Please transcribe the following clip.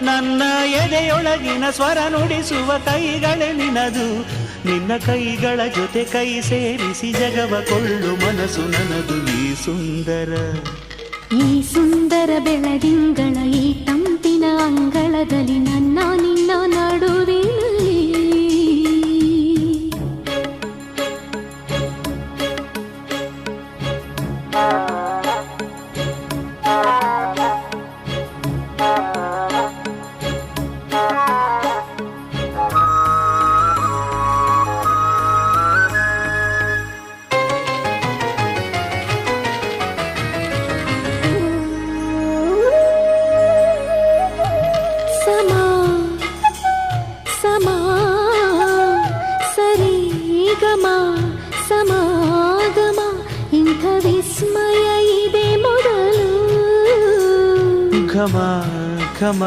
ನನ್ನ ಎದೆಯೊಳಗಿನ ಸ್ವರ ನುಡಿಸುವ ಕೈಗಳೇ ನಿನದು. ನಿನ್ನ ಕೈಗಳ ಜೊತೆ ಕೈ ಸೇರಿಸಿ ಜಗವ ಕೊಳ್ಳು ಮನಸ್ಸು ನನ್ನದು. ಈ ಸುಂದರ ಬೆಳದಿಂಗಳ ಈ ತಂಪಿನ ಅಂಗಳದಲ್ಲಿ ನನ್ನ ನಿನ್ನ ನಡುವಿನಲ್ಲಿ ಸಮಾಗಮ ಇಂಥ ವಿಸ್ಮಯ ಇದೆ ಮೊದಲು. ಘಮ ಘಮ